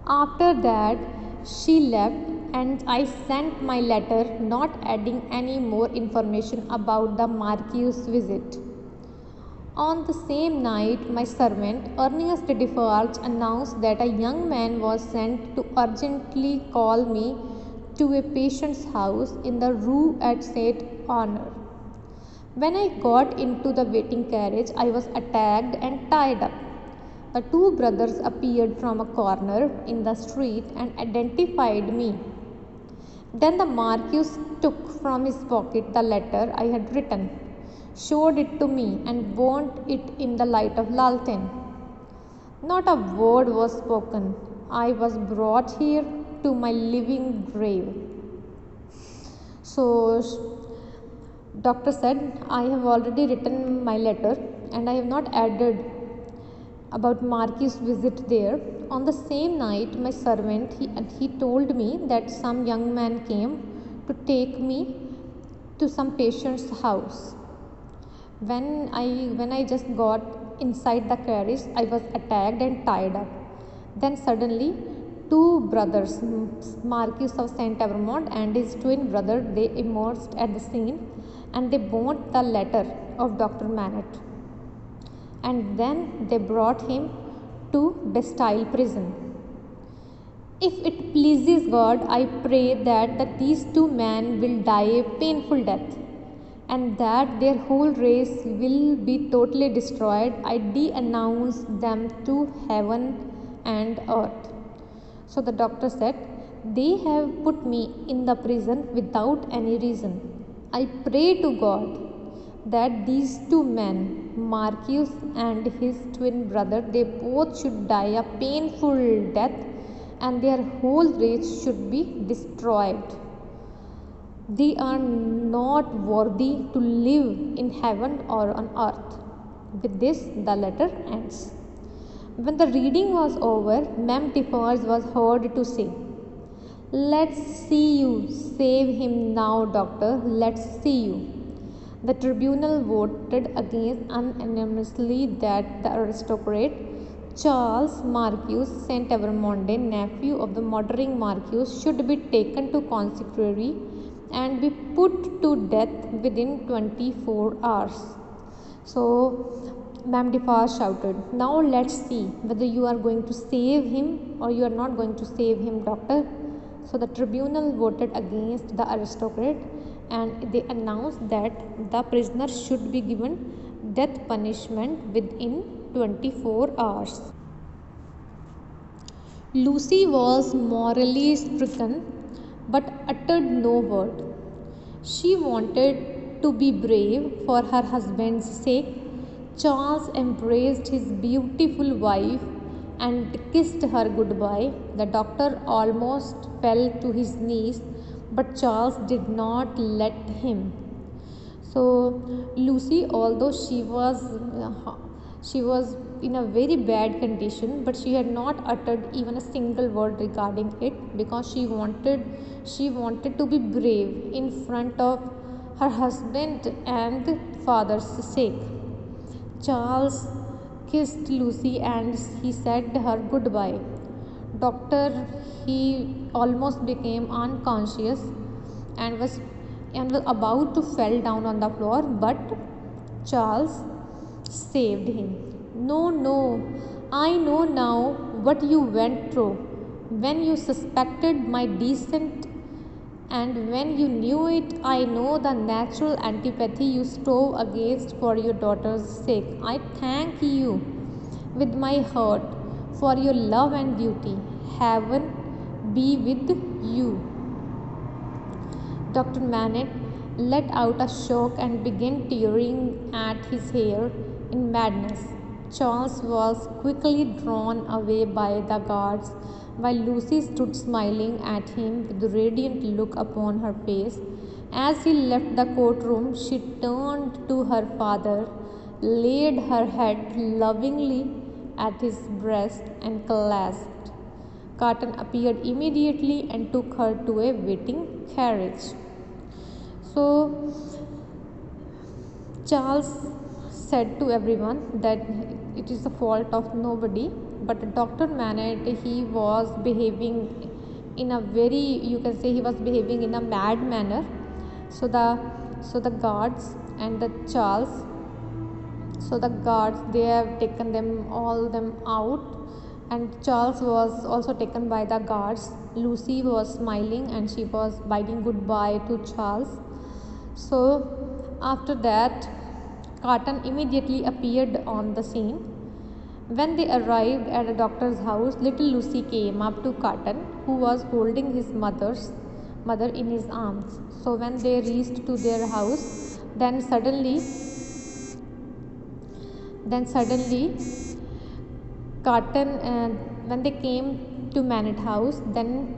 After that, she left, and I sent my letter, not adding any more information about the Marquis's visit. On the same night, my servant, Ernest Defarge, announced that a young man was sent to urgently call me to a patient's house in the Rue at Saint Honor. When I got into the waiting carriage, I was attacked and tied up. The two brothers appeared from a corner in the street and identified me. Then the Marquis took from his pocket the letter I had written, showed it to me, and burnt it in the light of Lalten. Not a word was spoken. I was brought here to my living grave. So, doctor said, I have already written my letter and I have not added about Marquis' visit there. On the same night, my servant he told me that some young man came to take me to some patient's house. When I just got inside the carriage, I was attacked and tied up. Then suddenly, two brothers, Marquis of Saint Evremond and his twin brother, they emerged at the scene, and they burnt the letter of Dr. Manette. And then they brought him to Bastille prison. If it pleases God, I pray that these two men will die a painful death, and that their whole race will be totally destroyed. I de-announce them to heaven and earth. So the doctor said, they have put me in the prison without any reason. I pray to God that these two men, Marquis and his twin brother, they both should die a painful death, and their whole race should be destroyed. They are not worthy to live in heaven or on earth. With this, the letter ends. When the reading was over, Mem Defarge was heard to say, let's see you save him now, doctor, let's see you. The tribunal voted against unanimously that the aristocrat Charles Marquis Saint Evremond, nephew of the murdering Marquis, should be taken to consecratory and be put to death within 24 hours. So Ma'am Defarge shouted, now let's see whether you are going to save him or you are not going to save him, doctor. So the tribunal voted against the aristocrat, and they announced that the prisoner should be given death punishment within 24 hours. Lucy was morally stricken but uttered no word. She wanted to be brave for her husband's sake. Charles embraced his beautiful wife and kissed her goodbye. The doctor almost fell to his knees, but Charles did not let him. So Lucy, although she was in a very bad condition, but she had not uttered even a single word regarding it, because she wanted to be brave in front of her husband and father's sake. Charles kissed Lucy and he said her goodbye. Doctor, he almost became unconscious and was about to fall down on the floor, but Charles saved him. No, no, I know now what you went through when you suspected my descent, and when you knew it. I know the natural antipathy you strove against for your daughter's sake. I thank you with my heart for your love and duty. Heaven be with you. Dr. Manette let out a shock and began tearing at his hair in madness. Charles was quickly drawn away by the guards, while Lucy stood smiling at him with a radiant look upon her face. As he left the courtroom, she turned to her father, laid her head lovingly at his breast, and clasped. Carton appeared immediately and took her to a waiting carriage. So Charles said to everyone that it is the fault of nobody, but Dr. Manette, he was behaving in a very, you can say, he was behaving in a mad manner. So the guards and the Charles, so the guards, they have taken them all them out, and Charles was also taken by the guards. Lucy was smiling and she was bidding goodbye to Charles. So after that, Carton immediately appeared on the scene. When they arrived at the doctor's house, little Lucy came up to Carton, who was holding his mother in his arms. So when they reached to their house, then suddenly Carton, when they came to Manette house, then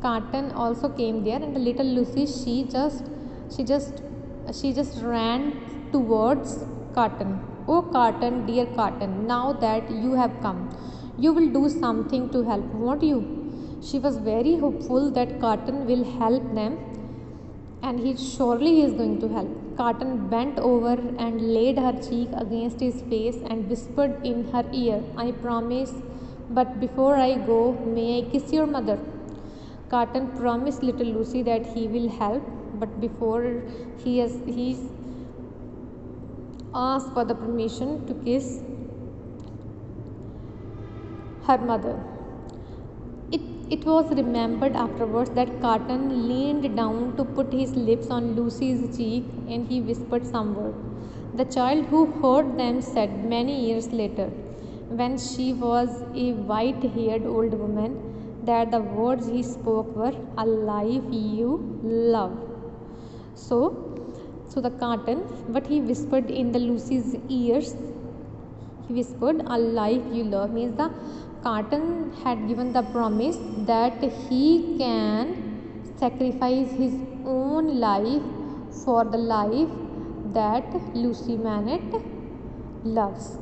Carton also came there, and the little Lucy, she just ran towards Carton. Oh Carton, dear Carton, now that you have come, you will do something to help, won't you? She was very hopeful that Carton will help them, and he is going to help. Carton bent over and laid her cheek against his face and whispered in her ear, I promise, but before I go, may I kiss your mother? Carton promised little Lucy that he will help, but before he asked for the permission to kiss her mother. It was remembered afterwards that Carton leaned down to put his lips on Lucy's cheek, and he whispered some word. The child who heard them said many years later, when she was a white haired old woman, that the words he spoke were, a life you love. So the Carton, what he whispered in the Lucy's ears, he whispered, a life you love, means the Carton had given the promise that he can sacrifice his own life for the life that Lucy Manette loves.